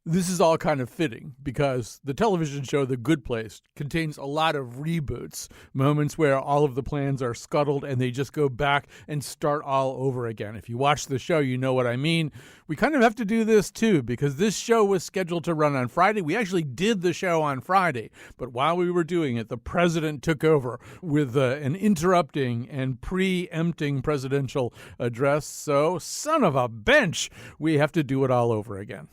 This is all kind of fitting because the television show The Good Place contains a lot of reboots, moments where all of the plans are scuttled and they just go back and start all over again. If you watch the show, you know what I mean. We kind of have to do this too because this show was scheduled to run on Friday. We actually did the show on Friday, but while we were doing it, the president took over with an interrupting and preempting presidential address. So, son of a bench, we have to do it all over again.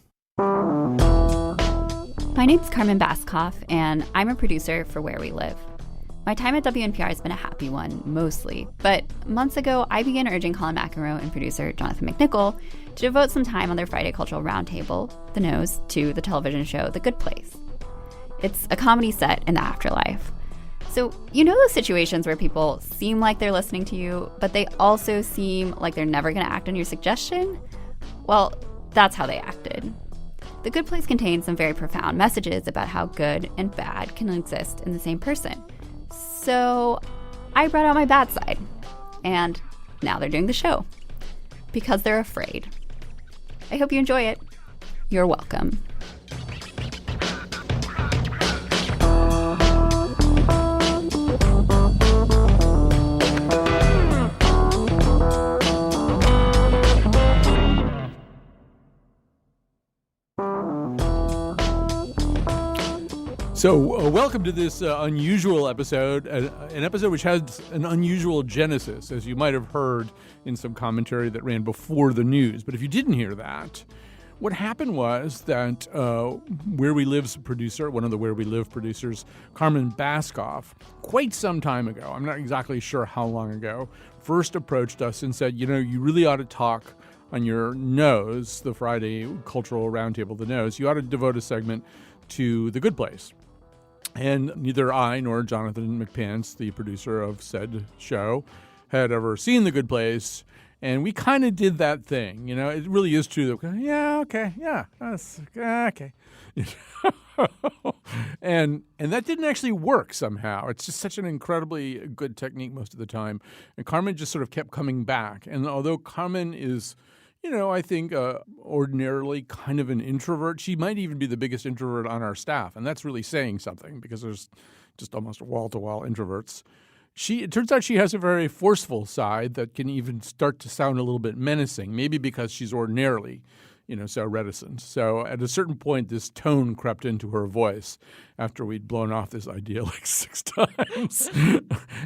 My name's Carmen Baskoff, and I'm a producer for Where We Live. My time at WNPR has been a happy one, mostly. But months ago, I began urging Colin McEnroe and producer Jonathan McNichol to devote some time on their Friday Cultural Roundtable, The Nose, to the television show The Good Place. It's a comedy set in the afterlife. So, you know those situations where people seem like they're listening to you, but they also seem like they're never going to act on your suggestion? Well, that's how they acted. The Good Place contains some very profound messages about how good and bad can exist in the same person. So I brought out my bad side. And now they're doing the show. Because they're afraid. I hope you enjoy it. You're welcome. So welcome to this unusual episode, an episode which has an unusual genesis, as you might have heard in some commentary that ran before the news. But if you didn't hear that, what happened was that Where We Live's producer, one of the Where We Live producers, Carmen Baskoff, quite some time ago, I'm not exactly sure how long ago, first approached us and said, you know, you really ought to talk on your Nose, the Friday Cultural Roundtable, The Nose. You ought to devote a segment to The Good Place. And neither I nor Jonathan McPants, the producer of said show, had ever seen The Good Place. And we kind of did that thing. You know, it really is true that, that's okay. And that didn't actually work somehow. It's just such an incredibly good technique most of the time. And Carmen just sort of kept coming back. And although Carmen is, you know, I think ordinarily kind of an introvert. She might even be the biggest introvert on our staff. And that's really saying something because there's just almost wall-to-wall introverts. It turns out she has a very forceful side that can even start to sound a little bit menacing, maybe because she's ordinarily, you know, so reticent. So at a certain point, this tone crept into her voice after we'd blown off this idea like 6 times.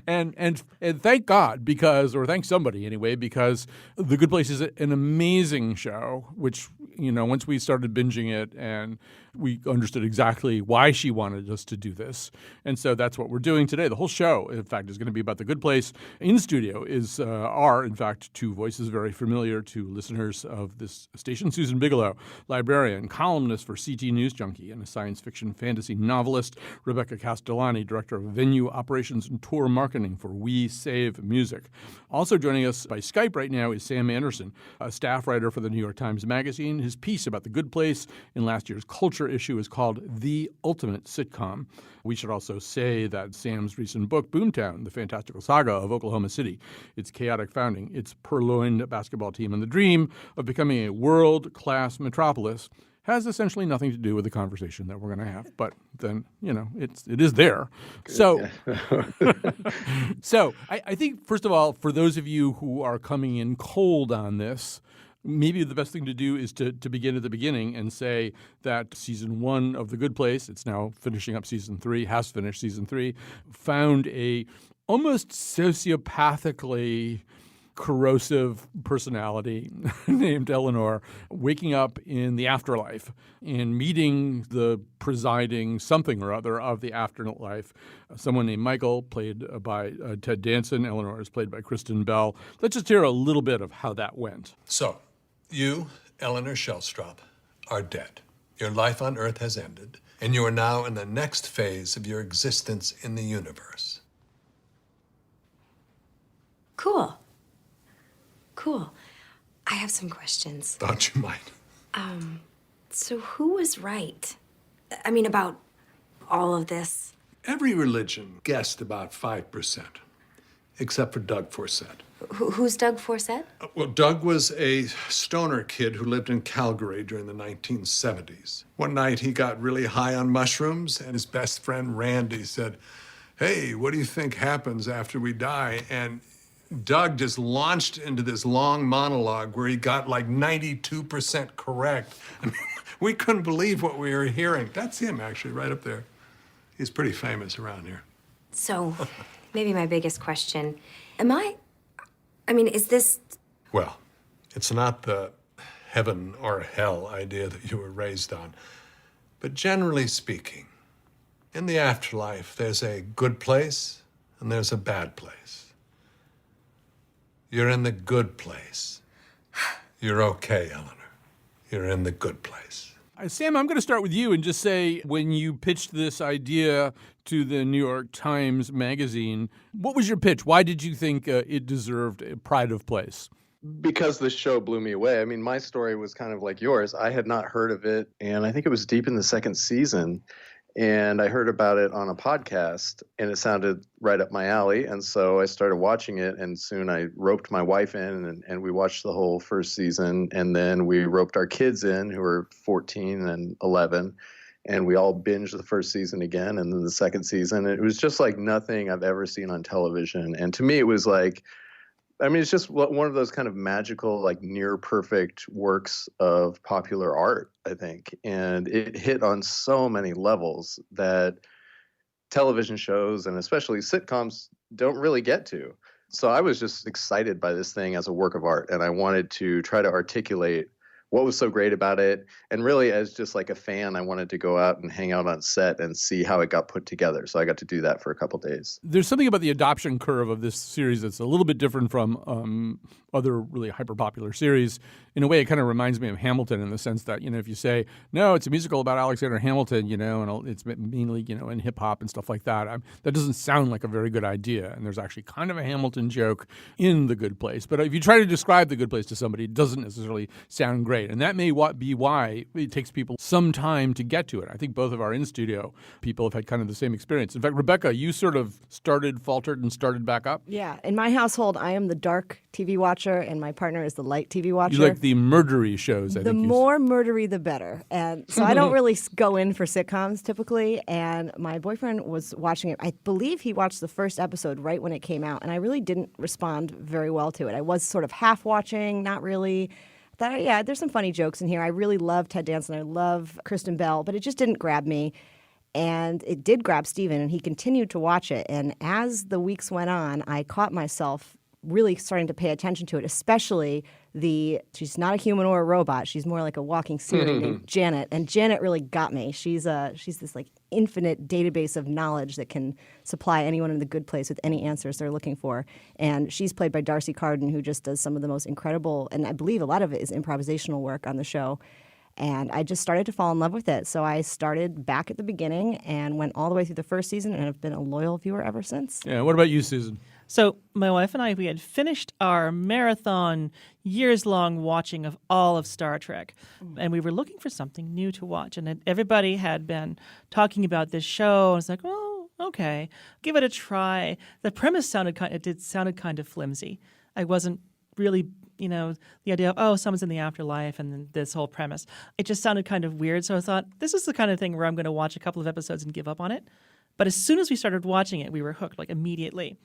and thank God or thank somebody anyway, because The Good Place is an amazing show, which, you know, once we started binging it and we understood exactly why she wanted us to do this. And so that's what we're doing today. The whole show, in fact, is going to be about The Good Place. In studio are, in fact, two voices very familiar to listeners of this station. Susan Bigelow, librarian, columnist for CT News Junkie, and a science fiction fantasy novelist. Rebecca Castellani, director of venue operations and tour marketing for We Save Music. Also joining us by Skype right now is Sam Anderson, a staff writer for the New York Times Magazine. His piece about The Good Place in last year's Culture issue is called The Ultimate Sitcom. We should also say that Sam's recent book, Boomtown, the fantastical saga of Oklahoma City, its chaotic founding, its purloined basketball team, and the dream of becoming a world-class metropolis, has essentially nothing to do with the conversation that we're going to have. But then, you know, it is there. So, I think, first of all, for those of you who are coming in cold on this, maybe the best thing to do is to begin at the beginning and say that season 1 of The Good Place, it's now finishing up season 3, has finished season 3, found a almost sociopathically corrosive personality named Eleanor waking up in the afterlife and meeting the presiding something or other of the afterlife, someone named Michael, played by Ted Danson. Eleanor is played by Kristen Bell. Let's just hear a little bit of how that went. So, you, Eleanor Shellstrop, are dead. Your life on Earth has ended, and you are now in the next phase of your existence in the universe. Cool. I have some questions. Thought you might. So who was right? I mean, about all of this? Every religion guessed about 5%. except for Doug Forsett. Who's Doug Forsett? Well, Doug was a stoner kid who lived in Calgary during the 1970s. One night he got really high on mushrooms, and his best friend Randy said, "Hey, what do you think happens after we die?" And Doug just launched into this long monologue where he got like 92% correct. I mean, we couldn't believe what we were hearing. That's him, actually, right up there. He's pretty famous around here. So, maybe my biggest question, is this... Well, it's not the heaven or hell idea that you were raised on. But generally speaking, in the afterlife, there's a good place and there's a bad place. You're in the good place. You're okay, Eleanor. You're in the good place. Sam, I'm going to start with you and just say, when you pitched this idea to the New York Times Magazine, what was your pitch? Why did you think it deserved a pride of place? Because the show blew me away. I mean, my story was kind of like yours. I had not heard of it, and I think it was deep in the second season. And I heard about it on a podcast, and it sounded right up my alley. And so I started watching it, and soon I roped my wife in, and we watched the whole first season. And then we roped our kids in, who were 14 and 11, and we all binged the first season again, and then the second season. It was just like nothing I've ever seen on television. And to me, it was like, it's just one of those kind of magical, like near perfect works of popular art, I think. And it hit on so many levels that television shows and especially sitcoms don't really get to. So I was just excited by this thing as a work of art. And I wanted to try to articulate what was so great about it. And really, as just like a fan, I wanted to go out and hang out on set and see how it got put together. So I got to do that for a couple days. There's something about the adoption curve of this series that's a little bit different from other really hyper-popular series. In a way, it kind of reminds me of Hamilton in the sense that, if you say, no, it's a musical about Alexander Hamilton, and it's mainly, in hip-hop and stuff like that, that doesn't sound like a very good idea. And there's actually kind of a Hamilton joke in The Good Place. But if you try to describe The Good Place to somebody, it doesn't necessarily sound great. And that may be why it takes people some time to get to it. I think both of our in-studio people have had kind of the same experience. In fact, Rebecca, you sort of faltered and started back up. Yeah. In my household, I am the dark TV watcher, and my partner is the light TV watcher. You like the murdery shows, I think. The more murdery, the better. And so I don't really go in for sitcoms typically. And my boyfriend was watching it. I believe he watched the first episode right when it came out, and I really didn't respond very well to it. I was sort of half watching, not really. Thought, yeah, there's some funny jokes in here. I really love Ted Danson. I love Kristen Bell, but it just didn't grab me. And it did grab Steven, and he continued to watch it. And as the weeks went on, I caught myself really starting to pay attention to it, especially she's not a human or a robot. She's more like a walking Siri named Janet. And Janet really got me. She's this like infinite database of knowledge that can supply anyone in The Good Place with any answers they're looking for. And she's played by Darcy Carden, who just does some of the most incredible, and I believe a lot of it is improvisational work on the show. And I just started to fall in love with it. So I started back at the beginning and went all the way through the first season, and have been a loyal viewer ever since. Yeah. What about you, Susan? So my wife and I, we had finished our marathon, years-long watching of all of Star Trek, and we were looking for something new to watch. And everybody had been talking about this show, and it's like, oh, okay, give it a try. The premise sounded kind of flimsy. I wasn't really, the idea of, oh, someone's in the afterlife and then this whole premise. It just sounded kind of weird. So I thought, this is the kind of thing where I'm going to watch a couple of episodes and give up on it. But as soon as we started watching it, we were hooked, like immediately.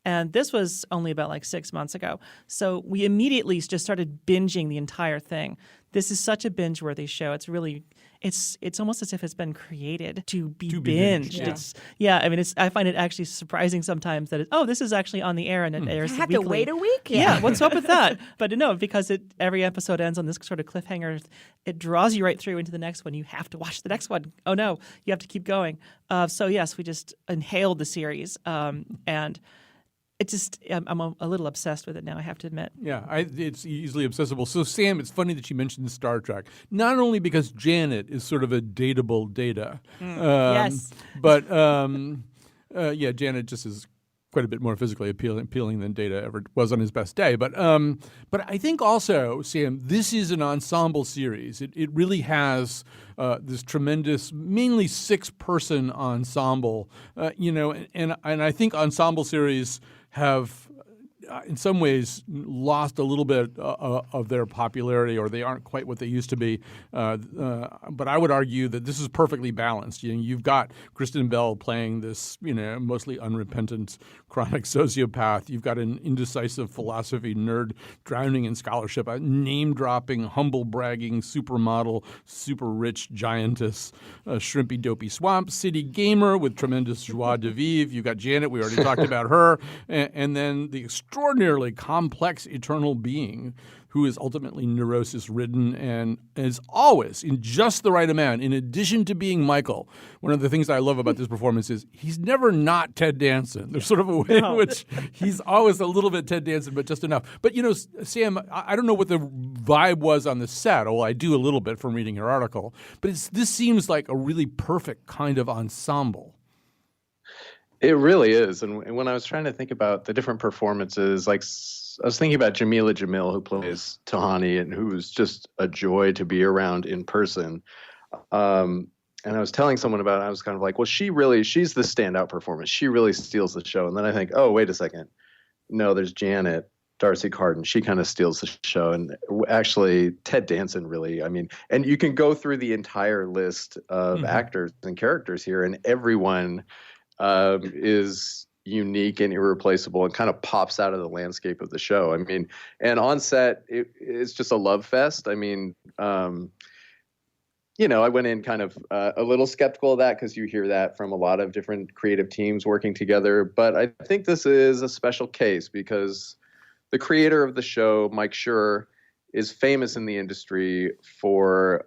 And this was only about like 6 months ago. So we immediately just started binging the entire thing. This is such a binge-worthy show. It's really, it's almost as if it's been created to be binged. Yeah. I find it actually surprising sometimes that this is actually on the air and it airs I have weekly. to wait a week? Yeah, what's up with that? But no, because every episode ends on this sort of cliffhanger, it draws you right through into the next one. You have to watch the next one. Oh no, you have to keep going. So yes, we just inhaled the series, and it just, I'm a little obsessed with it now, I have to admit. Yeah, it's easily accessible. So, Sam, it's funny that you mentioned Star Trek, not only because Janet is sort of a dateable data. Yes. But, Janet just is quite a bit more physically appealing than Data ever was on his best day. But I think also, Sam, this is an ensemble series. It really has this tremendous, mainly 6-person ensemble, and I think ensemble series have in some ways lost a little bit of their popularity, or they aren't quite what they used to be. But I would argue that this is perfectly balanced. You've got Kristen Bell playing this, mostly unrepentant chronic sociopath. You've got an indecisive philosophy nerd drowning in scholarship, a name-dropping, humble-bragging supermodel, super rich giantess, a shrimpy, dopey swamp city gamer with tremendous joie de vivre. You've got Janet. We already talked about her. And then the extraordinarily complex eternal being who is ultimately neurosis-ridden and is always in just the right amount. In addition to being Michael, one of the things I love about this performance is he's never not Ted Danson. There's sort of a way in which he's always a little bit Ted Danson, but just enough. But, Sam, I don't know what the vibe was on the set. Well, I do a little bit from reading your article. But this seems like a really perfect kind of ensemble. It really is. And when I was trying to think about the different performances, I was thinking about Jamila Jamil, who plays Tahani and who's just a joy to be around in person. And I was telling someone about it. I was kind of like, well, she's the standout performance. She really steals the show. And then I think, oh, wait a second. No, there's Janet, Darcy Carden. She kind of steals the show. And actually, Ted Danson really, and you can go through the entire list of actors and characters here, and everyone is unique and irreplaceable and kind of pops out of the landscape of the show. And on set, it's just a love fest. I went in kind of a little skeptical of that because you hear that from a lot of different creative teams working together. But I think this is a special case because the creator of the show, Mike Schur, is famous in the industry for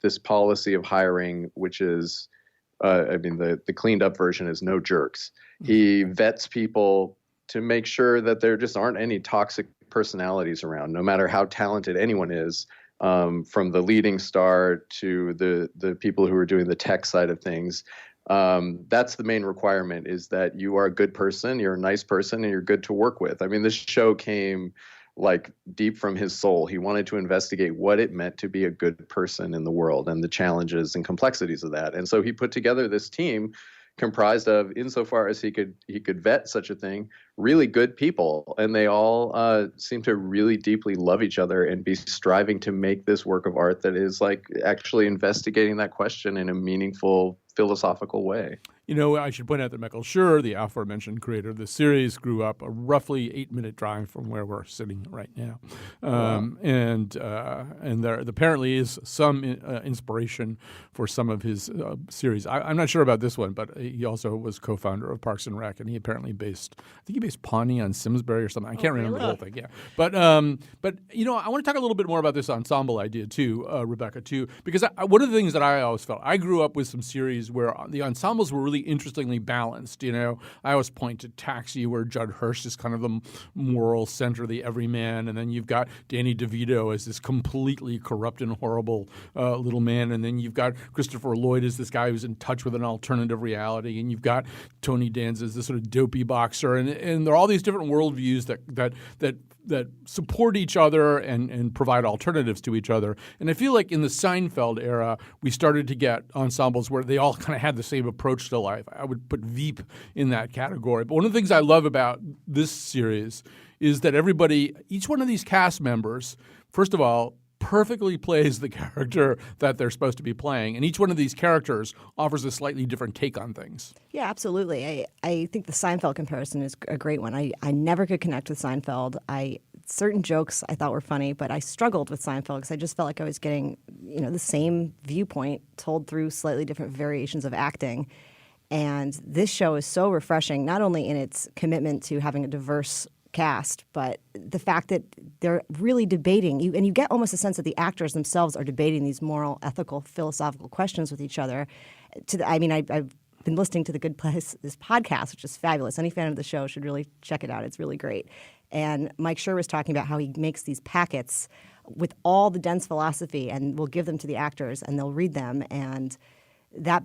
this policy of hiring, which is the cleaned up version is no jerks. He vets people to make sure that there just aren't any toxic personalities around, no matter how talented anyone is, from the leading star to the people who are doing the tech side of things. That's the main requirement, is that you are a good person, you're a nice person, and you're good to work with. This show came deep from his soul. He wanted to investigate what it meant to be a good person in the world and the challenges and complexities of that. And so he put together this team comprised of, insofar as he could vet such a thing, really good people. And they all seem to really deeply love each other and be striving to make this work of art that is actually investigating that question in a meaningful, philosophical way. I should point out that Michael Schur, the aforementioned creator of the series, grew up a roughly 8-minute drive from where we're sitting right now. And there apparently is some inspiration for some of his series. I'm not sure about this one, but he also was co-founder of Parks and Rec, and he apparently based Pawnee on Simsbury or something. I can't remember the whole thing. Yeah, but I want to talk a little bit more about this ensemble idea too, Rebecca, too, because one of the things that I always felt, I grew up with some series where the ensembles were really interestingly balanced. I always point to Taxi, where Judd Hirsch is kind of the moral center, the everyman, and then you've got Danny DeVito as this completely corrupt and horrible little man, and then you've got Christopher Lloyd as this guy who's in touch with an alternative reality, and you've got Tony Danza as this sort of dopey boxer, and there are all these different worldviews that support each other and provide alternatives to each other. And I feel like in the Seinfeld era, we started to get ensembles where they all kind of had the same approach to life. I would put Veep in that category. But one of the things I love about this series is that each one of these cast members, first of all, perfectly plays the character that they're supposed to be playing. And each one of these characters offers a slightly different take on things. Yeah, absolutely. I think the Seinfeld comparison is a great one. I never could connect with Seinfeld. Certain jokes I thought were funny, but I struggled with Seinfeld because I just felt like I was getting, the same viewpoint told through slightly different variations of acting. And this show is so refreshing, not only in its commitment to having a diverse cast, but the fact that they're really debating, and you get almost a sense that the actors themselves are debating these moral, ethical, philosophical questions with each other. I've been listening to The Good Place, this podcast, which is fabulous. Any fan of the show should really check it out. It's really great. And Mike Schur was talking about how he makes these packets with all the dense philosophy and will give them to the actors, and they'll read them, and that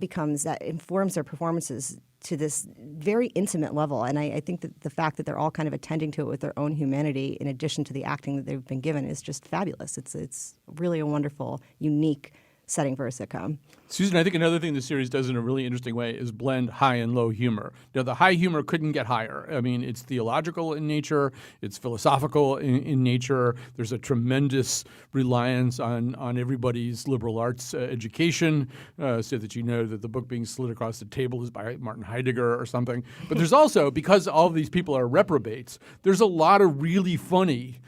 informs their performances to this very intimate level. And I think that the fact that they're all kind of attending to it with their own humanity in addition to the acting that they've been given is just fabulous. It's really a wonderful, unique setting for a sitcom. Susan, I think another thing the series does in a really interesting way is blend high and low humor. Now, the high humor couldn't get higher. I mean, it's theological in nature. It's philosophical in nature. There's a tremendous reliance on everybody's liberal arts education, so that you know that the book being slid across the table is by Martin Heidegger or something. But there's also, because all of these people are reprobates, there's a lot of really funny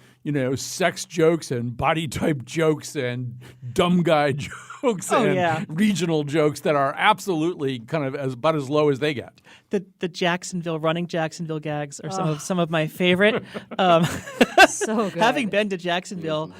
sex jokes and body type jokes and dumb guy jokes regional jokes that are absolutely kind of about as low as they get. The running Jacksonville gags are some of my favorite. So good. Having been to Jacksonville,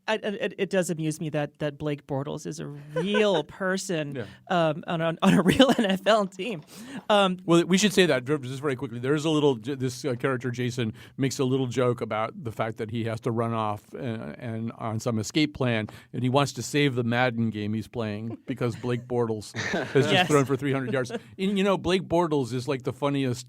it does amuse me that Blake Bortles is a real person on a real NFL team. Well, we should say that just very quickly. There's this character, Jason, makes a little joke about the fact that he has to run off and on some escape plan, and he wants to save the Madden game he's playing because Blake Bortles has just thrown for 300 yards. And, Blake Bortles is like the funniest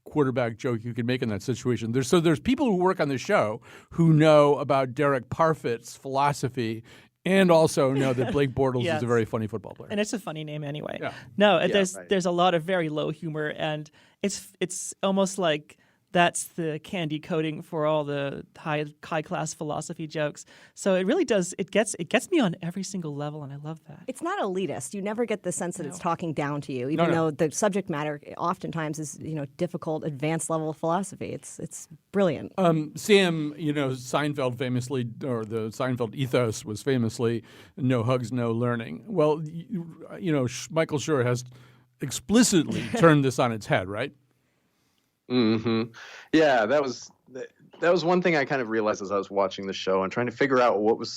quarterback joke you could make in that situation. There's people who work on the show who know about Derek Parfit's philosophy and also know that Blake Bortles is a very funny football player. And it's a funny name anyway. Yeah. No, there's a lot of very low humor, and it's almost like that's the candy coating for all the high class philosophy jokes. So it really does. It gets me on every single level, and I love that. It's not elitist. You never get the sense that it's talking down to you, even though the subject matter oftentimes is difficult, advanced level philosophy. It's brilliant. Sam, Seinfeld famously, or the Seinfeld ethos was famously no hugs, no learning. Well, Michael Schur has explicitly turned this on its head, right? Mm-hmm. Yeah, that was one thing I kind of realized as I was watching the show and trying to figure out what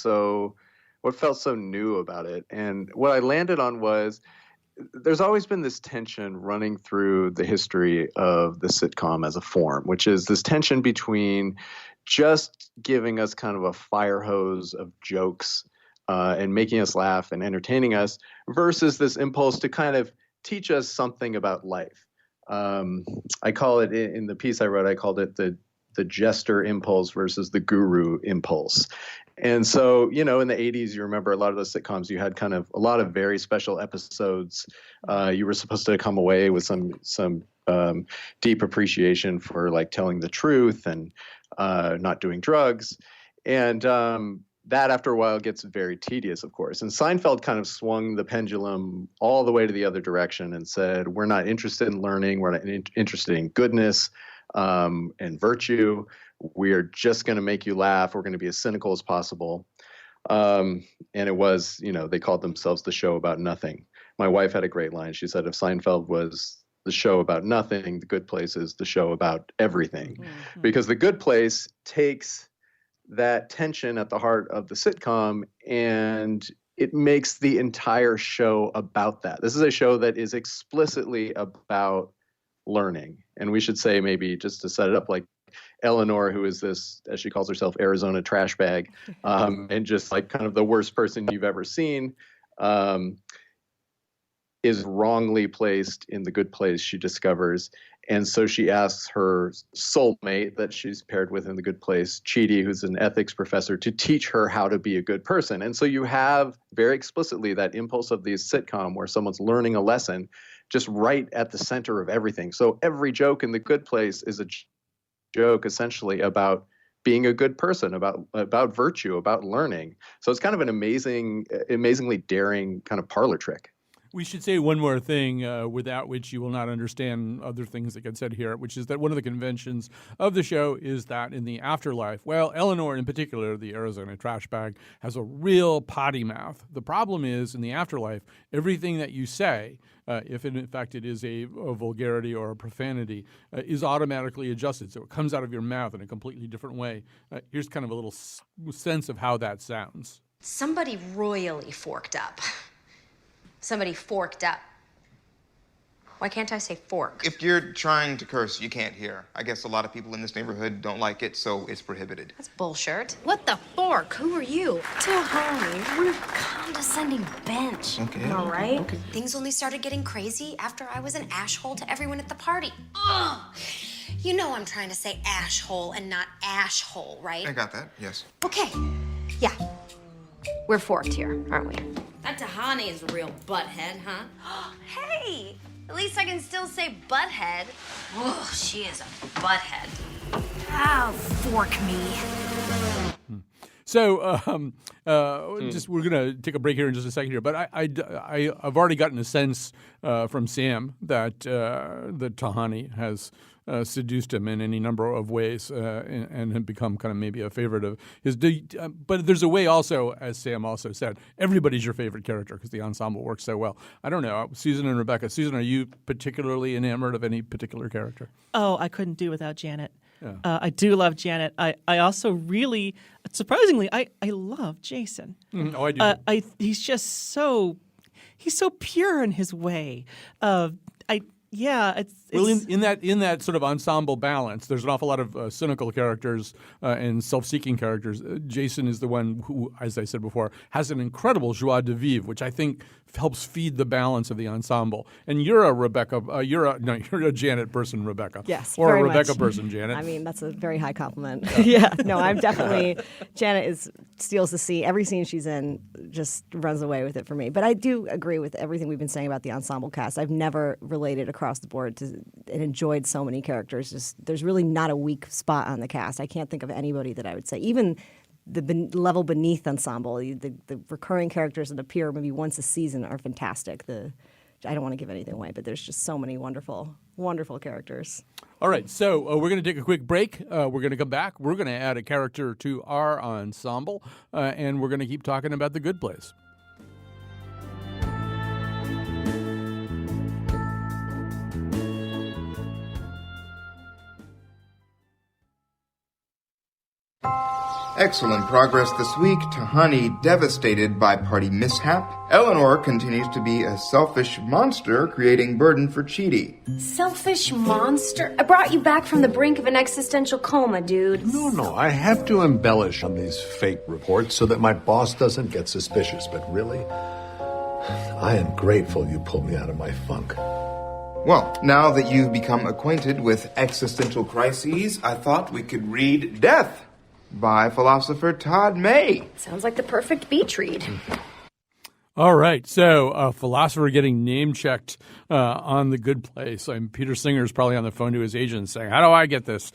felt so new about it. And what I landed on was there's always been this tension running through the history of the sitcom as a form, which is this tension between just giving us kind of a fire hose of jokes and making us laugh and entertaining us versus this impulse to kind of teach us something about life. I call it, in the piece I wrote, I called it the jester impulse versus the guru impulse. And so, in the 80s, you remember a lot of those sitcoms, you had kind of a lot of very special episodes. You were supposed to come away with some deep appreciation for like telling the truth and not doing drugs. And that after a while gets very tedious, of course. And Seinfeld kind of swung the pendulum all the way to the other direction and said, we're not interested in learning. We're not interested in goodness and virtue. We're just going to make you laugh. We're going to be as cynical as possible. And it was, they called themselves the show about nothing. My wife had a great line. She said, if Seinfeld was the show about nothing, The Good Place is the show about everything. Mm-hmm. Because The Good Place takes that tension at the heart of the sitcom and it makes the entire show about that. This is a show that is explicitly about learning. And we should say, maybe just to set it up, like Eleanor, who is this, as she calls herself, Arizona trash bag, and just like kind of the worst person you've ever seen, is wrongly placed in the good place, she discovers. And so she asks her soulmate that she's paired with in the good place, Chidi, who's an ethics professor, to teach her how to be a good person. And so you have very explicitly that impulse of the sitcom where someone's learning a lesson just right at the center of everything. So every joke in the good place is a joke essentially about being a good person, about virtue, about learning. So it's kind of an amazingly daring kind of parlor trick. We should say one more thing without which you will not understand other things that get said here, which is that one of the conventions of the show is that in the afterlife, well, Eleanor in particular, the Arizona trash bag, has a real potty mouth. The problem is in the afterlife, everything that you say, if in fact it is a vulgarity or a profanity, is automatically adjusted. So it comes out of your mouth in a completely different way. Here's kind of a little sense of how that sounds. Somebody royally forked up. Somebody forked up. Why can't I say fork? If you're trying to curse, you can't hear. I guess a lot of people in this neighborhood don't like it, so it's prohibited. That's bullshit. What the fork? Who are you? Too high. We're a condescending bench. Okay. All right? Okay. Things only started getting crazy after I was an ashhole to everyone at the party. Ugh! You know I'm trying to say ashhole and not ashhole, right? I got that, yes. Okay. Yeah. We're forked here, aren't we? That Tahani is a real butthead, huh? Hey, at least I can still say butthead. Oh, she is a butthead. Oh, fork me. So, just we're gonna take a break here in just a second here. But I've already gotten a sense from Sam that that Tahani has seduced him in any number of ways and had become kind of maybe a favorite of his. But there's a way also, as Sam also said, everybody's your favorite character because the ensemble works so well. I don't know, Susan and Rebecca. Susan, are you particularly enamored of any particular character? Oh, I couldn't do without Janet. Yeah. I do love Janet. I also really, surprisingly, I love Jason. Oh, I do. He's just so pure in his way. In that sort of ensemble balance, there's an awful lot of cynical characters and self-seeking characters. Jason is the one who, as I said before, has an incredible joie de vivre, which I think helps feed the balance of the ensemble. And you're a you're a Janet person, Rebecca. Yes, or very a Rebecca much. person, Janet. I mean, that's a very high compliment. Yeah, no, I'm definitely Janet steals the scene. Every scene she's in just runs away with it for me. But I do agree with everything we've been saying about the ensemble cast. I've never related across the board to and enjoyed so many characters. There's really not a weak spot on the cast. I can't think of anybody that I would say even. The level beneath ensemble, the recurring characters that appear maybe once a season are fantastic. I don't want to give anything away, but there's just so many wonderful, wonderful characters. All right, so we're going to take a quick break. We're going to come back. We're going to add a character to our ensemble, and we're going to keep talking about The Good Place. Excellent progress this week. Tahani devastated by party mishap. Eleanor continues to be a selfish monster, creating burden for Chidi. Selfish monster? I brought you back from the brink of an existential coma, dude. No, I have to embellish on these fake reports so that my boss doesn't get suspicious. But really, I am grateful you pulled me out of my funk. Well, now that you've become acquainted with existential crises, I thought we could read Death by philosopher Todd May. Sounds like the perfect beach read. All right, so a philosopher getting name-checked on The Good Place. Peter Singer's probably on the phone to his agent saying, how do I get this?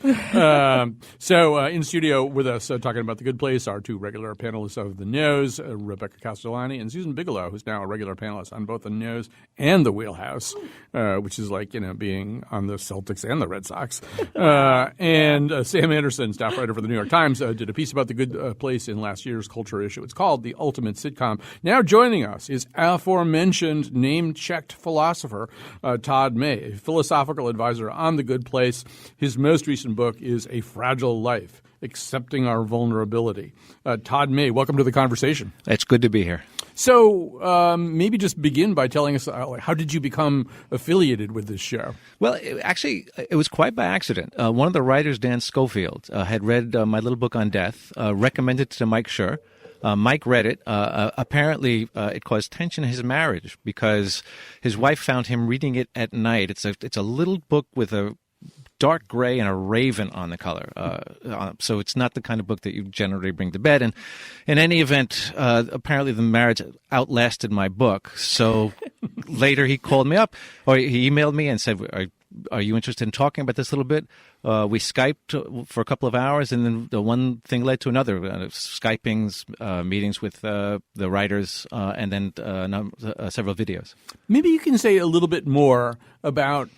So in studio with us talking about The Good Place, our two regular panelists of The Nose, Rebecca Castellani and Susan Bigelow, who's now a regular panelist on both The Nose and The Wheelhouse, which is like, being on the Celtics and the Red Sox. And Sam Anderson, staff writer for The New York Times, did a piece about The Good Place in last year's Culture issue. It's called The Ultimate Sitcom. Now joining us is aforementioned name-checked philosopher Todd May, a philosophical advisor on The Good Place. His most recent book is A Fragile Life, Accepting Our Vulnerability. Todd May, welcome to the conversation. It's good to be here. So maybe just begin by telling us how did you become affiliated with this show? Well, it was quite by accident. One of the writers, Dan Schofield, had read my little book on death, recommended it to Mike Schur. Mike read it. Apparently, it caused tension in his marriage because his wife found him reading it at night. It's a little book with a dark gray and a raven on the color. So it's not the kind of book that you generally bring to bed. And in any event, apparently the marriage outlasted my book. So later he called me up, or he emailed me and said, are you interested in talking about this a little bit? We Skyped for a couple of hours, and then the one thing led to another. Skypings, meetings with the writers, and then several videos. Maybe you can say a little bit more about,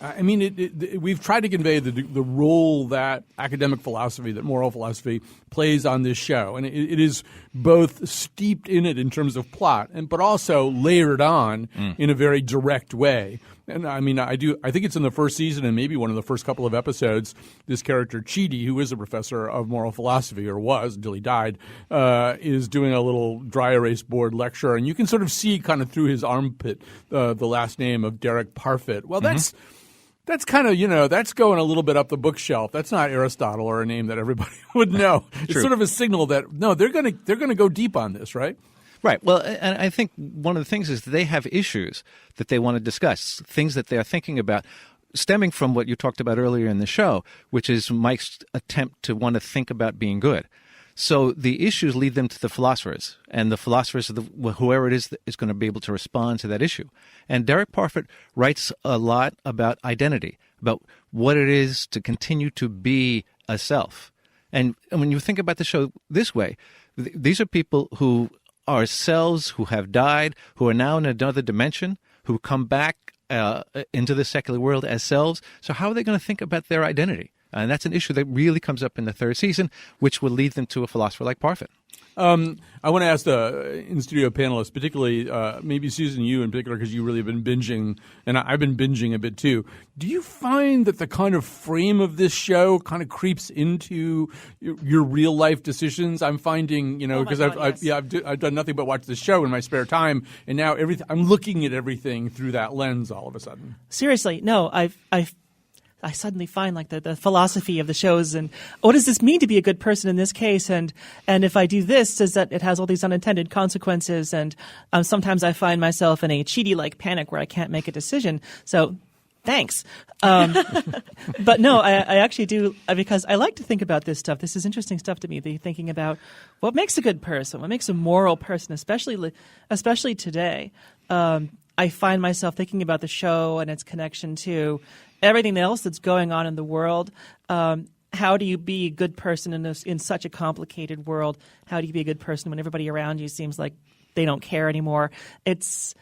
we've tried to convey the role that academic philosophy, that moral philosophy plays on this show. And it is both steeped in it in terms of plot, but also layered on in a very direct way. And I think it's in the first season and maybe one of the first couple of episodes, this character Chidi, who is a professor of moral philosophy, or was until he died, is doing a little dry erase board lecture. And you can sort of see kind of through his armpit the last name of Derek Parfit. Well, that's kind of, that's going a little bit up the bookshelf. That's not Aristotle or a name that everybody would know. It's sort of a signal that, no, they're going to go deep on this, right? Right. Well, and I think one of the things is that they have issues that they want to discuss, things that they're thinking about, stemming from what you talked about earlier in the show, which is Mike's attempt to want to think about being good. So the issues lead them to the philosophers, and the philosophers are whoever it is that is going to be able to respond to that issue. And Derek Parfit writes a lot about identity, about what it is to continue to be a self. And when you think about the show this way, these are people who are selves, who have died, who are now in another dimension, who come back into the secular world as selves. So how are they going to think about their identity? And that's an issue that really comes up in the third season, which will lead them to a philosopher like Parfit. I want to ask the in-studio panelists, particularly maybe Susan, you in particular, because you really have been binging, and I've been binging a bit too. Do you find that the kind of frame of this show kind of creeps into your real-life decisions? I'm finding, because I've done nothing but watch this show in my spare time, and now I'm looking at everything through that lens all of a sudden. Seriously, no, I suddenly find like the philosophy of the shows and what does this mean to be a good person in this case? And if I do this, does that it has all these unintended consequences? And sometimes I find myself in a Chidi-like panic where I can't make a decision. So thanks. But no, I actually do because I like to think about this stuff. This is interesting stuff to me, thinking about what makes a good person, what makes a moral person, especially today. I find myself thinking about the show and its connection to everything else that's going on in the world. How do you be a good person in such a complicated world? How do you be a good person when everybody around you seems like they don't care anymore? It's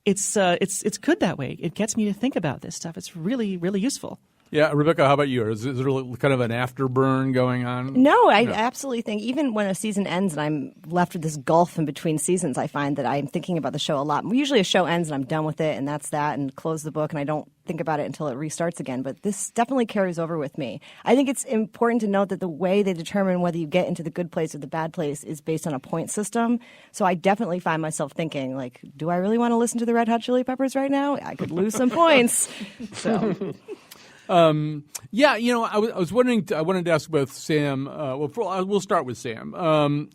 good that way. It gets me to think about this stuff. It's really, really useful. Yeah, Rebecca, how about you? Is there kind of an afterburn going on? No, I absolutely think even when a season ends and I'm left with this gulf in between seasons, I find that I'm thinking about the show a lot. Usually a show ends and I'm done with it and that's that and close the book and I don't think about it until it restarts again. But this definitely carries over with me. I think it's important to note that the way they determine whether you get into the good place or the bad place is based on a point system. So I definitely find myself thinking, like, do I really want to listen to the Red Hot Chili Peppers right now? I could lose some points. So... I was wondering. I wanted to ask both Sam. We'll start with Sam. I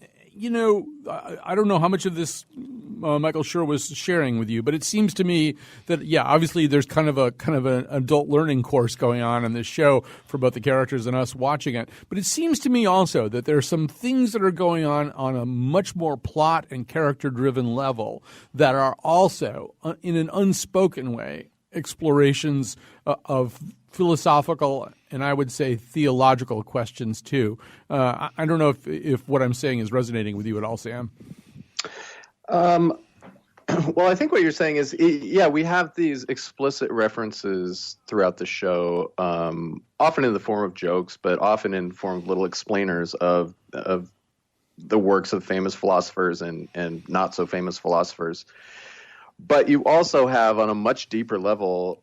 don't know how much of this Michael Schur was sharing with you, but it seems to me that obviously there's kind of an adult learning course going on in this show for both the characters and us watching it. But it seems to me also that there are some things that are going on a much more plot and character driven level that are also in an unspoken way explorations of philosophical and I would say theological questions too. I don't know if what I'm saying is resonating with you at all, Sam. Well, I think what you're saying is, we have these explicit references throughout the show, often in the form of jokes, but often in the form of little explainers of the works of famous philosophers and not so famous philosophers. But you also have on a much deeper level,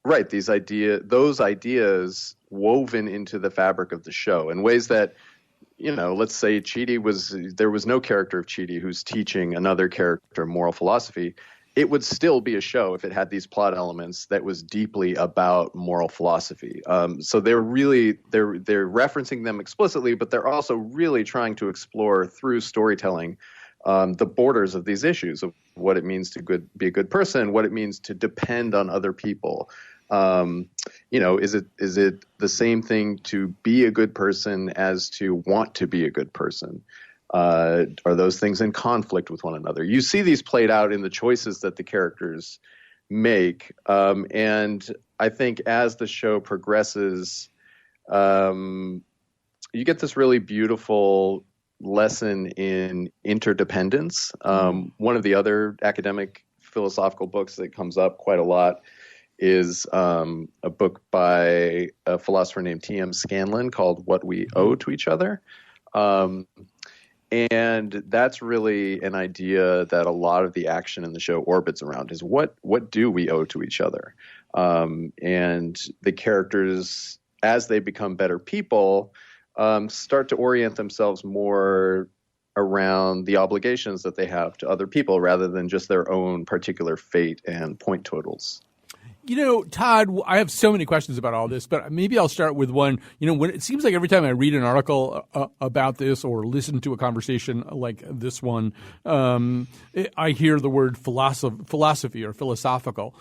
those ideas woven into the fabric of the show in ways that, let's say there was no character of Chidi who's teaching another character moral philosophy. It would still be a show if it had these plot elements that was deeply about moral philosophy. So they're referencing them explicitly, but they're also really trying to explore through storytelling the borders of these issues of what it means to be a good person, what it means to depend on other people. Is it the same thing to be a good person as to want to be a good person? Are those things in conflict with one another? You see these played out in the choices that the characters make. And I think as the show progresses, you get this really beautiful lesson in interdependence. One of the other academic philosophical books that comes up quite a lot is a book by a philosopher named T.M. Scanlon called What We Owe to Each Other. And that's really an idea that a lot of the action in the show orbits around is what do we owe to each other? And the characters, as they become better people, start to orient themselves more around the obligations that they have to other people rather than just their own particular fate and point totals. Todd, I have so many questions about all this, but maybe I'll start with one. When it seems like every time I read an article about this or listen to a conversation like this one, I hear the word philosophy or philosophical.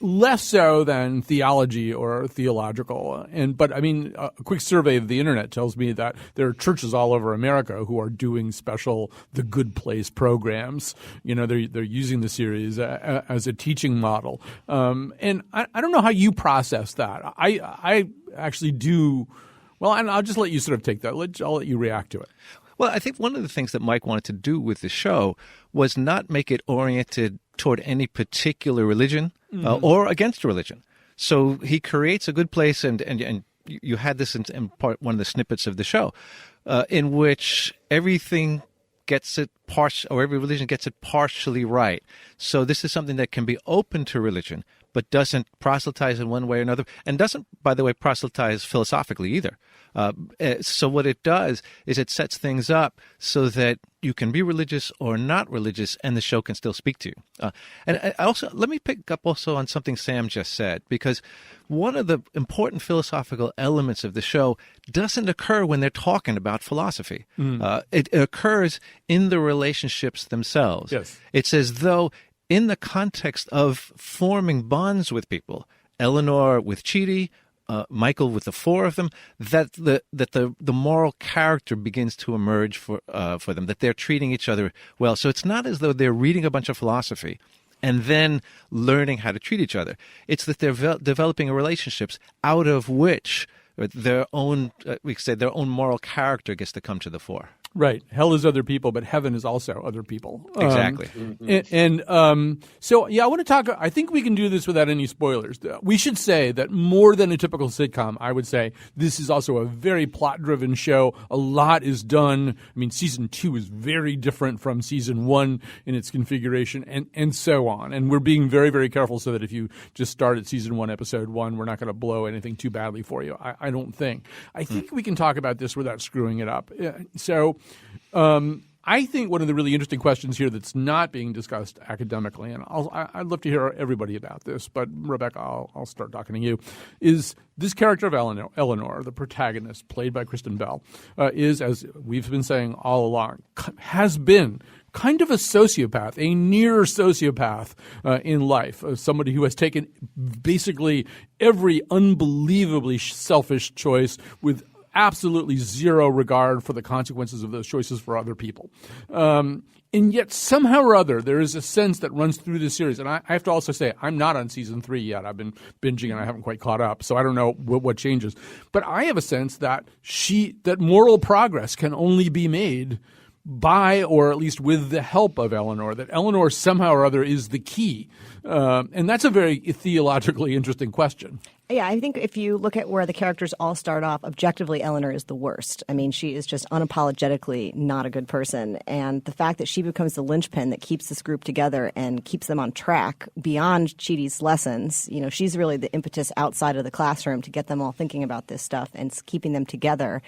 less so than theology or theological. But I mean, a quick survey of the internet tells me that there are churches all over America who are doing special The Good Place programs. You know, they're using the series as a teaching model. And I don't know how you process that. I actually do. Well, and I'll just let you sort of take that. I'll let you react to it. Well, I think one of the things that Mike wanted to do with the show was not make it oriented toward any particular religion or against religion. So he creates a good place, and you had this in part one of the snippets of the show, in which everything gets it or every religion gets it partially right. So this is something that can be open to religion, but doesn't proselytize in one way or another, and doesn't, by the way, proselytize philosophically either. So what it does is it sets things up so that you can be religious or not religious, and the show can still speak to you. And I also, let me pick up also on something Sam just said, because one of the important philosophical elements of the show doesn't occur when they're talking about philosophy. It occurs in the relationships themselves. Yes. It's as though in the context of forming bonds with people, Eleanor with Chidi, Michael with the four of them, that the moral character begins to emerge for them, that they're treating each other well. So it's not as though they're reading a bunch of philosophy and then learning how to treat each other. It's that they're developing relationships out of which their own, we could say, their own moral character gets to come to the fore. Right. Hell is other people, but heaven is also other people. Exactly. So, yeah, I want to talk. I think we can do this without any spoilers. We should say that more than a typical sitcom, I would say this is also a very plot-driven show. A lot is done. I mean, season 2 is very different from season 1 in its configuration, and so on. And we're being very, very careful so that if you just start at season 1, episode 1, we're not going to blow anything too badly for you. I don't think. I think we can talk about this without screwing it up. I think one of the really interesting questions here that's not being discussed academically, and I'd love to hear everybody about this, but Rebecca, I'll start talking to you, is this character of Eleanor, the protagonist, played by Kristen Bell, is, as we've been saying all along, has been kind of a sociopath, a near sociopath in life, somebody who has taken basically every unbelievably selfish choice with absolutely zero regard for the consequences of those choices for other people. And yet somehow or other, there is a sense that runs through this series. And I have to also say, I'm not on season 3 yet. I've been binging and I haven't quite caught up. So I don't know what changes. But I have a sense that that moral progress can only be made by, or at least with the help of Eleanor, that Eleanor somehow or other is the key. And that's a very theologically interesting question. Yeah, I think if you look at where the characters all start off, objectively, Eleanor is the worst. I mean, she is just unapologetically not a good person. And the fact that she becomes the linchpin that keeps this group together and keeps them on track beyond Chidi's lessons, you know, she's really the impetus outside of the classroom to get them all thinking about this stuff and keeping them together.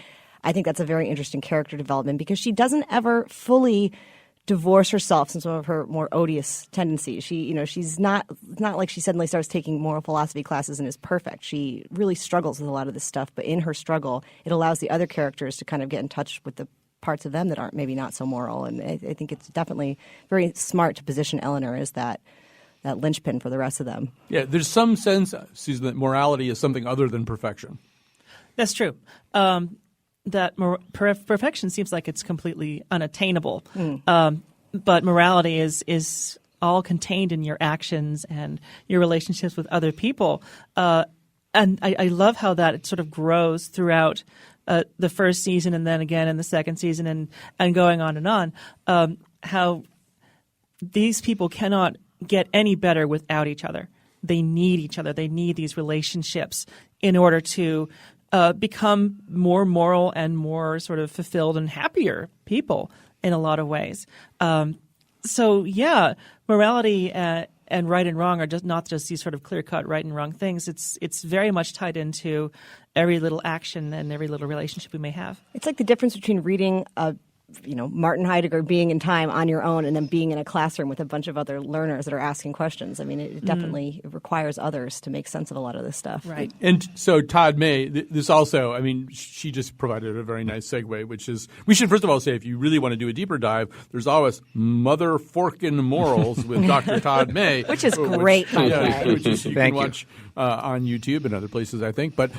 I think that's a very interesting character development because she doesn't ever fully divorce herself from some of her more odious tendencies. She's not like she suddenly starts taking moral philosophy classes and is perfect. She really struggles with a lot of this stuff, but in her struggle, it allows the other characters to kind of get in touch with the parts of them that aren't maybe not so moral. And I think it's definitely very smart to position Eleanor as that linchpin for the rest of them. Yeah, there's some sense, Susan, that morality is something other than perfection. That's true. That perfection seems like it's completely unattainable. But morality is all contained in your actions and your relationships with other people. And I love how that it sort of grows throughout the first season and then again in the second season and going on and on. How these people cannot get any better without each other. They need each other. They need these relationships in order to become more moral and more sort of fulfilled and happier people in a lot of ways. So, yeah, morality and right and wrong are just not just these sort of clear-cut right and wrong things. It's very much tied into every little action and every little relationship we may have. It's like the difference between reading a Martin Heidegger being in time on your own and then being in a classroom with a bunch of other learners that are asking questions. I mean, it definitely requires others to make sense of a lot of this stuff. Right. And so Todd May, this also, I mean, she just provided a very nice segue, which is, we should first of all say, if you really want to do a deeper dive, there's always Mother Forkin Morals with Dr. Todd May. Which is great, by the way. Which is, you can watch on YouTube and other places, I think. But,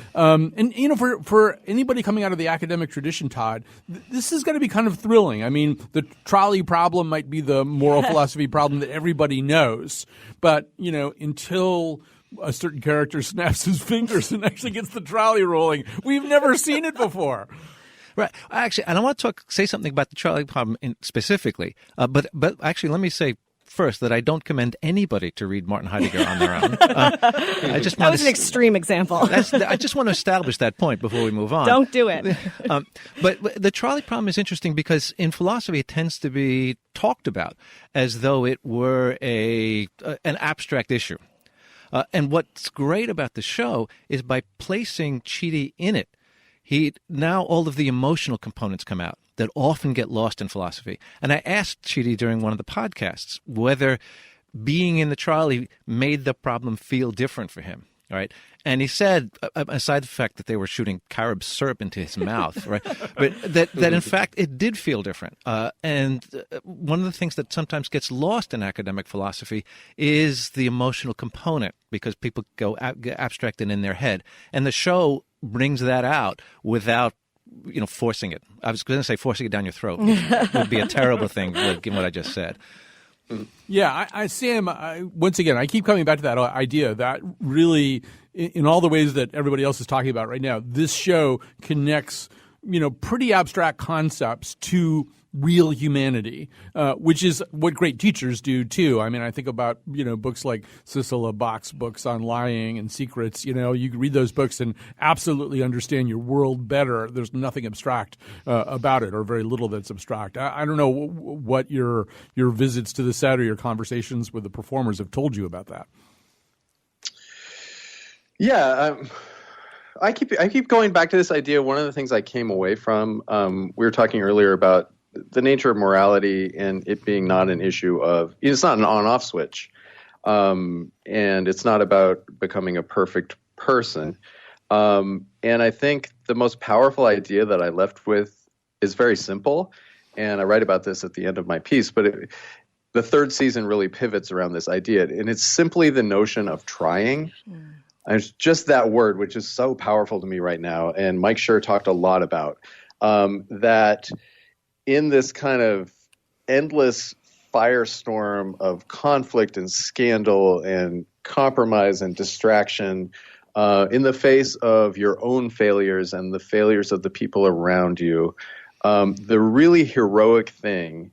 for anybody coming out of the academic tradition, Todd, this is going to be kind of thrilling. I mean, the trolley problem might be the moral philosophy problem that everybody knows. But, until a certain character snaps his fingers and actually gets the trolley rolling, we've never seen it before. Right. Actually, and I want to say something about the trolley problem specifically. But actually, let me say first that I don't commend anybody to read Martin Heidegger on their own. That was an extreme example. I just want to establish that point before we move on. Don't do it. But the trolley problem is interesting because in philosophy it tends to be talked about as though it were an abstract issue. And what's great about the show is by placing Chidi in it, now all of the emotional components come out that often get lost in philosophy. And I asked Chidi during one of the podcasts whether being in the trolley made the problem feel different for him, right? And he said, aside the fact that they were shooting carob syrup into his mouth, right, but that in fact it did feel different. And one of the things that sometimes gets lost in academic philosophy is the emotional component because people get abstracted in their head. And the show brings that out without forcing it. I was going to say forcing it down your throat would be a terrible thing, given what I just said. Yeah, Sam, once again, I keep coming back to that idea that really, in all the ways that everybody else is talking about right now, this show connects, pretty abstract concepts to real humanity, which is what great teachers do too. I mean, I think about, books like Cicely Bach's books on lying and secrets. You can read those books and absolutely understand your world better. There's nothing abstract about it, or very little that's abstract. I don't know what your visits to the set or your conversations with the performers have told you about that. Yeah, I keep going back to this idea. One of the things I came away from, we were talking earlier about the nature of morality and it being not an issue of, it's not an on-off switch. And it's not about becoming a perfect person. And I think the most powerful idea that I left with is very simple. And I write about this at the end of my piece, but the third season really pivots around this idea. And it's simply the notion of trying. And it's just that word, which is so powerful to me right now. And Mike Schur talked a lot about that. In this kind of endless firestorm of conflict and scandal and compromise and distraction, in the face of your own failures and the failures of the people around you, the really heroic thing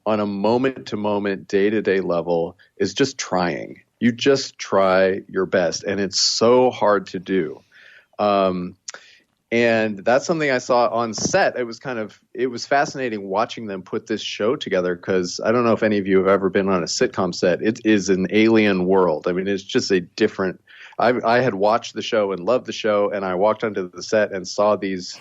on a moment-to-moment, day-to-day level is just trying. You just try your best, and it's so hard to do. And that's something I saw on set. It was fascinating watching them put this show together because I don't know if any of you have ever been on a sitcom set. It is an alien world. I mean, it's just a different – I had watched the show and loved the show, and I walked onto the set and saw these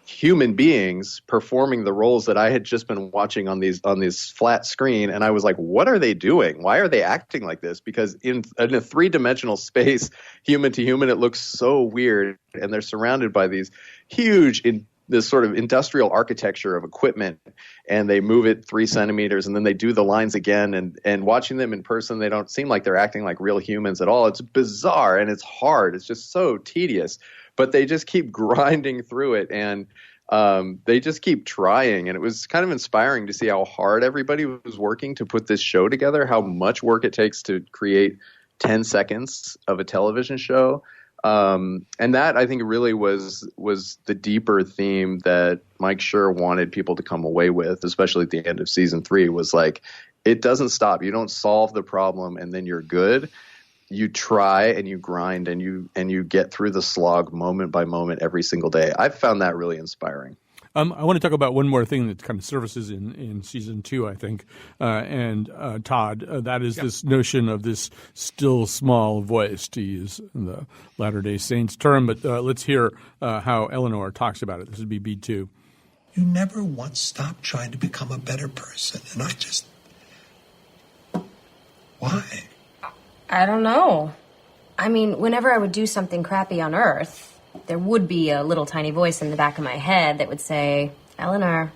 human beings performing the roles that I had just been watching on this flat screen. And I was like, what are they doing? Why are they acting like this? Because in a three-dimensional space, human to human, it looks so weird. And they're surrounded by these huge, this sort of industrial architecture of equipment. And they move it 3 centimeters and then they do the lines again. And watching them in person, they don't seem like they're acting like real humans at all. It's bizarre and it's hard. It's just so tedious. But they just keep grinding through it, and they just keep trying. And it was kind of inspiring to see how hard everybody was working to put this show together, how much work it takes to create 10 seconds of a television show. And that, I think, really was the deeper theme that Mike Schur wanted people to come away with, especially at the end of season 3, was like, it doesn't stop. You don't solve the problem and then you're good. You try and you grind and you get through the slog moment by moment every single day. I've found that really inspiring. I want to talk about one more thing that kind of surfaces in season 2, I think, and Todd, that is this notion of this still small voice, to use the Latter-day Saints term. But let's hear how Eleanor talks about it. This would be B2. You never once stopped trying to become a better person. And I just... Why? I don't know. I mean, whenever I would do something crappy on Earth, there would be a little tiny voice in the back of my head that would say, Eleanor,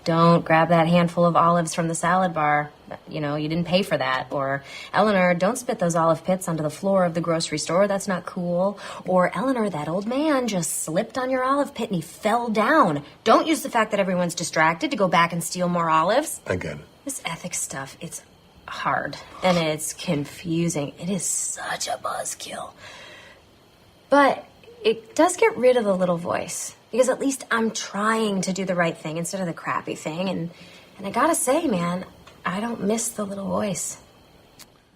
don't grab that handful of olives from the salad bar. You know, you didn't pay for that. Or, Eleanor, don't spit those olive pits onto the floor of the grocery store. That's not cool. Or, Eleanor, that old man just slipped on your olive pit and he fell down. Don't use the fact that everyone's distracted to go back and steal more olives. I get it. This ethics stuff, it's hard and it's confusing. It is such a buzzkill. But it does get rid of the little voice, because at least I'm trying to do the right thing instead of the crappy thing. And I gotta say, man, I don't miss the little voice.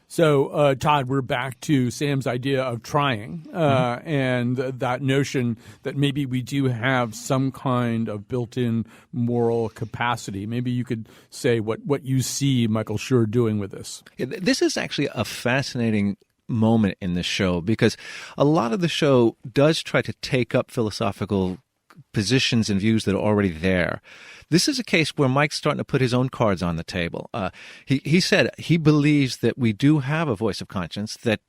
So, Todd, we're back to Sam's idea of trying and that notion that maybe we do have some kind of built-in moral capacity. Maybe you could say what you see Michael Schur doing with this. This is actually a fascinating moment in the show, because a lot of the show does try to take up philosophical positions and views that are already there. This is a case where Mike's starting to put his own cards on the table. He said he believes that we do have a voice of conscience that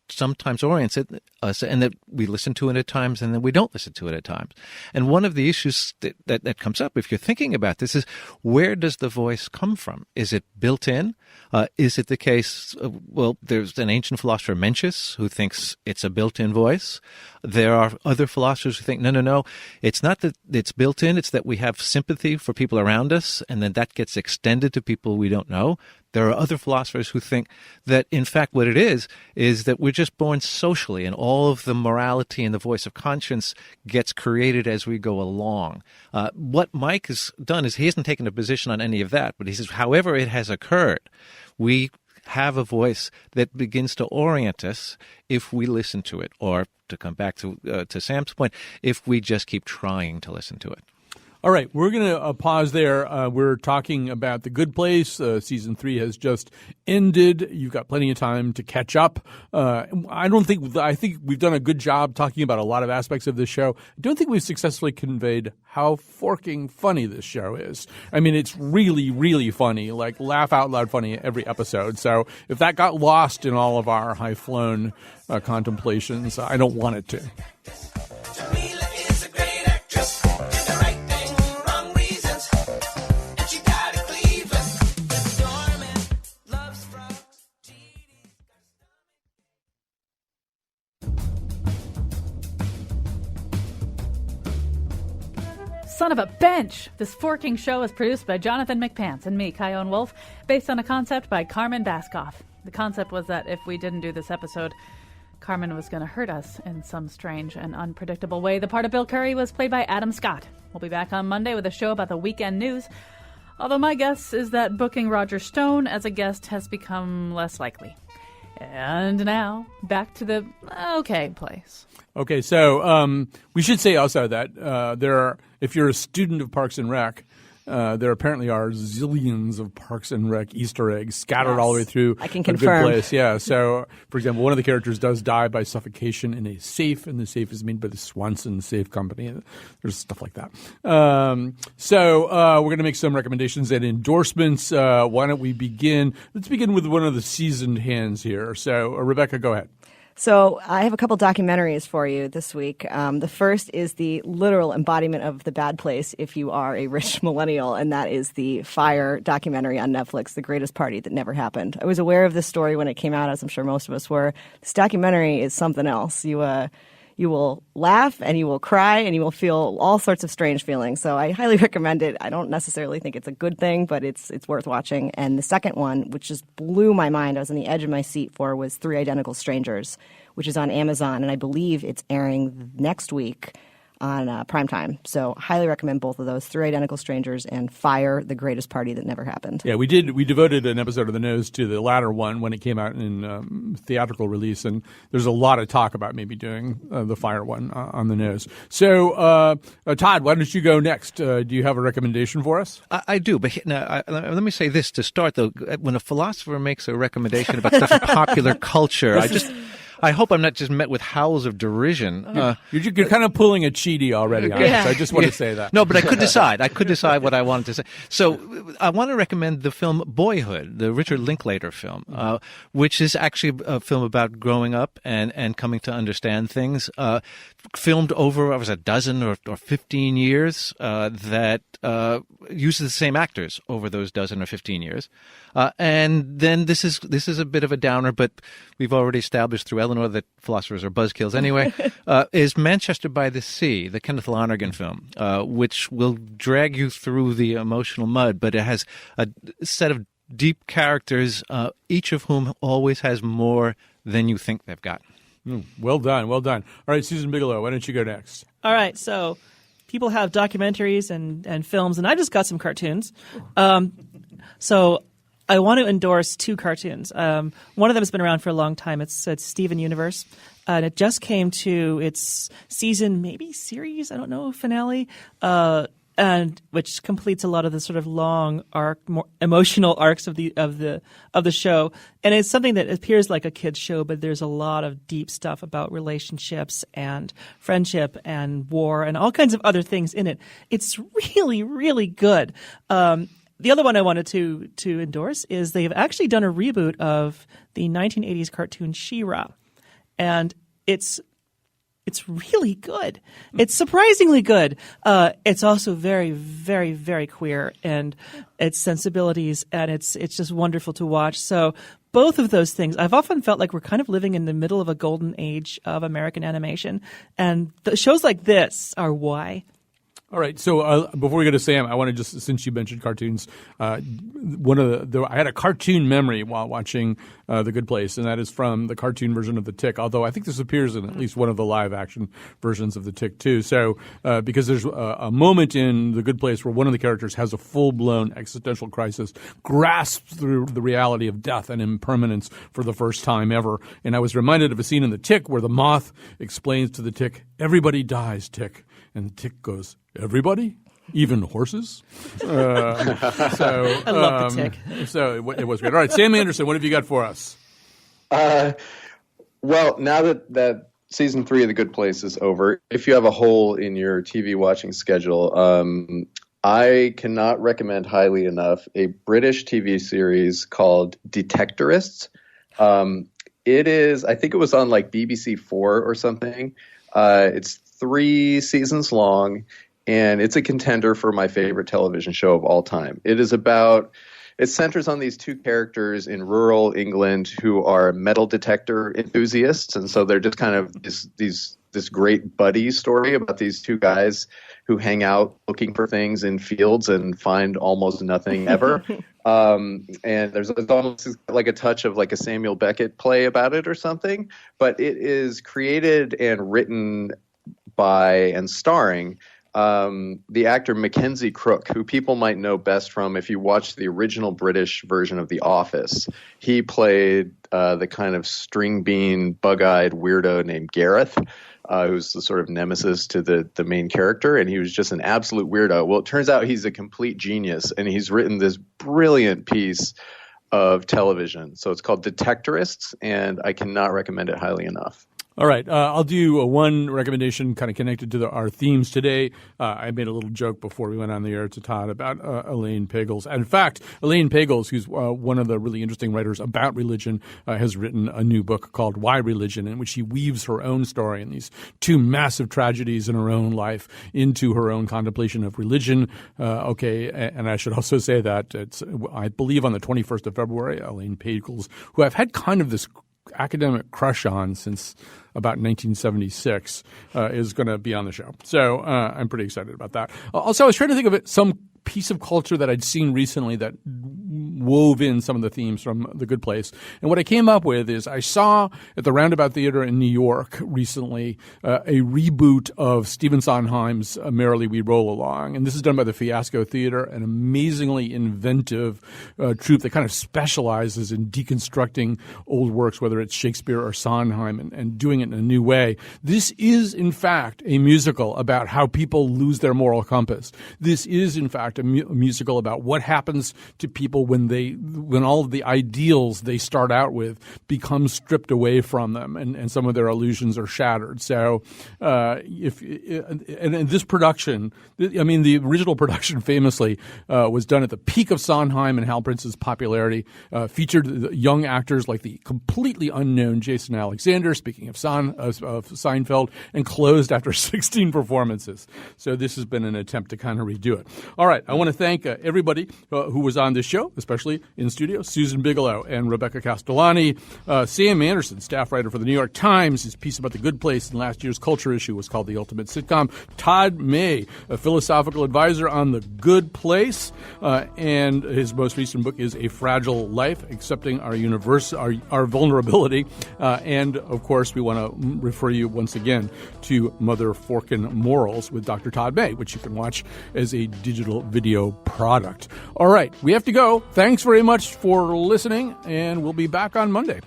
sometimes orients us, and that we listen to it at times and then we don't listen to it at times. And one of the issues that comes up, if you're thinking about this, is where does the voice come from? Is it built in? Is it the case, there's an ancient philosopher, Mencius, who thinks it's a built-in voice. There are other philosophers who think, no, it's not that it's built in, it's that we have sympathy for people around us, and then that gets extended to people we don't know. There are other philosophers who think that, in fact, what it is that we're just born socially, and all of the morality and the voice of conscience gets created as we go along. What Mike has done is he hasn't taken a position on any of that, but he says, however it has occurred, we have a voice that begins to orient us if we listen to it, or, to come back to Sam's point, if we just keep trying to listen to it. All right, we're going to pause there. We're talking about The Good Place. Season 3 has just ended. You've got plenty of time to catch up. I think we've done a good job talking about a lot of aspects of this show. I don't think we've successfully conveyed how forking funny this show is. I mean, it's really, really funny, like laugh out loud funny every episode. So if that got lost in all of our high-flown contemplations, I don't want it to. Son of a bench! This forking show is produced by Jonathan McPants and me, Kyone Wolf, based on a concept by Carmen Baskoff. The concept was that if we didn't do this episode, Carmen was going to hurt us in some strange and unpredictable way. The part of Bill Curry was played by Adam Scott. We'll be back on Monday with a show about the weekend news, although my guess is that booking Roger Stone as a guest has become less likely. And now, back to the okay place. Okay, so we should say also that if you're a student of Parks and Rec, there apparently are zillions of Parks and Rec Easter eggs scattered all the way through. I can A confirm. Good Place. Yeah. So, for example, one of the characters does die by suffocation in a safe, and the safe is made by the Swanson Safe Company. There's stuff like that. So we're going to make some recommendations and endorsements. Why don't we begin? Let's begin with one of the seasoned hands here. So, Rebecca, go ahead. So I have a couple documentaries for you this week. The first is the literal embodiment of The Bad Place if you are a rich millennial, and that is the Fire documentary on Netflix, The Greatest Party That Never Happened. I was aware of this story when it came out, as I'm sure most of us were. This documentary is something else. You will laugh and you will cry and you will feel all sorts of strange feelings. So I highly recommend it. I don't necessarily think it's a good thing, but it's worth watching. And the second one, which just blew my mind, I was on the edge of my seat for, was Three Identical Strangers, which is on Amazon. And I believe it's airing next week on primetime. So highly recommend both of those, Three Identical Strangers and Fire, The Greatest Party That Never Happened. Yeah, we devoted an episode of The Nose to the latter one when it came out in theatrical release, and there's a lot of talk about maybe doing the Fire one on The Nose. So, Todd, why don't you go next? Do you have a recommendation for us? I do, but now, let me say this to start, though. When a philosopher makes a recommendation about stuff in popular culture, I hope I'm not just met with howls of derision. You're kind of pulling a Chidi already on this. I just want to say that. No, but I could decide. I could decide what I wanted to say. So I want to recommend the film Boyhood, the Richard Linklater film, which is actually a film about growing up and coming to understand things. Filmed over, a dozen or 15 years that uses the same actors over those dozen or 15 years. And then this is a bit of a downer, but we've already established through Eleanor that philosophers are buzzkills anyway, is Manchester by the Sea, the Kenneth Lonergan film, which will drag you through the emotional mud, but it has a set of deep characters, each of whom always has more than you think they've got. Well done, well done. All right, Susan Bigelow, why don't you go next? All right, so people have documentaries and films, and I just got some cartoons. So I want to endorse two cartoons. One of them has been around for a long time. It's Steven Universe, and it just came to its season, maybe series, I don't know, finale, and which completes a lot of the sort of long arc, more emotional arcs of the show. And it's something that appears like a kid's show, but there's a lot of deep stuff about relationships and friendship and war and all kinds of other things in it. It's really, really good. The other one I wanted to endorse is they've actually done a reboot of the 1980s cartoon She-Ra, and it's really good. It's surprisingly good. It's also very, very, very queer, and its sensibilities, and it's just wonderful to watch. So both of those things, I've often felt like we're kind of living in the middle of a golden age of American animation, and the shows like this are why. All right. So before we go to Sam, I want to just, since you mentioned cartoons, I had a cartoon memory while watching The Good Place, and that is from the cartoon version of The Tick. Although I think this appears in at least one of the live action versions of The Tick too. So because there's a moment in The Good Place where one of the characters has a full blown existential crisis, grasps through the reality of death and impermanence for the first time ever. And I was reminded of a scene in The Tick where the moth explains to the Tick, "Everybody dies, Tick," and the Tick goes, "Everybody? Even horses?" I love the Tick. So it was great. All right, Sam Anderson, what have you got for us? Well, now that season 3 of The Good Place is over, if you have a hole in your TV watching schedule, I cannot recommend highly enough a British TV series called Detectorists. It is, I think it was on like BBC 4 or something. It's 3 seasons long, and it's a contender for my favorite television show of all time. It centers on these two characters in rural England who are metal detector enthusiasts, and so they're just kind of this great buddy story about these two guys who hang out looking for things in fields and find almost nothing ever. And there's almost like a touch of like a Samuel Beckett play about it or something, but it is created and written by and starring the actor Mackenzie Crook, who people might know best from if you watch the original British version of The Office. He played the kind of string bean, bug-eyed weirdo named Gareth, who's the sort of nemesis to the main character, and he was just an absolute weirdo. Well, it turns out he's a complete genius, and he's written this brilliant piece of television. So it's called Detectorists, and I cannot recommend it highly enough. All right. I'll do one recommendation kind of connected to our themes today. I made a little joke before we went on the air to Todd about Elaine Pagels. In fact, Elaine Pagels, who's one of the really interesting writers about religion, has written a new book called Why Religion, in which she weaves her own story and these two massive tragedies in her own life into her own contemplation of religion. And I should also say that I believe on the 21st of February, Elaine Pagels, who I've had kind of this academic crush on since about 1976, is going to be on the show. So I'm pretty excited about that. Also, I was trying to think of some piece of culture that I'd seen recently that wove in some of the themes from The Good Place. And what I came up with is I saw at the Roundabout Theater in New York recently a reboot of Stephen Sondheim's Merrily We Roll Along. And this is done by the Fiasco Theater, an amazingly inventive troupe that kind of specializes in deconstructing old works, whether it's Shakespeare or Sondheim, and doing it in a new way. This is, in fact, a musical about how people lose their moral compass. This is, in fact, a musical about what happens to people when when all of the ideals they start out with become stripped away from them, and some of their illusions are shattered. So and this production, I mean, the original production famously was done at the peak of Sondheim and Hal Prince's popularity, featured young actors like the completely unknown Jason Alexander, speaking of Seinfeld, and closed after 16 performances. So this has been an attempt to kind of redo it. All right, I want to thank everybody who was on this show, especially in studio, Susan Bigelow and Rebecca Castellani, Sam Anderson, staff writer for the New York Times. His piece about The Good Place in last year's Culture issue was called The Ultimate Sitcom. Todd May, a philosophical advisor on The Good Place, and his most recent book is A Fragile Life, Accepting Our Vulnerability. And, of course, we want to refer you once again to Mother Forkin Morals with Dr. Todd May, which you can watch as a digital video product. All right, we have to go. Thanks very much for listening, and we'll be back on Monday.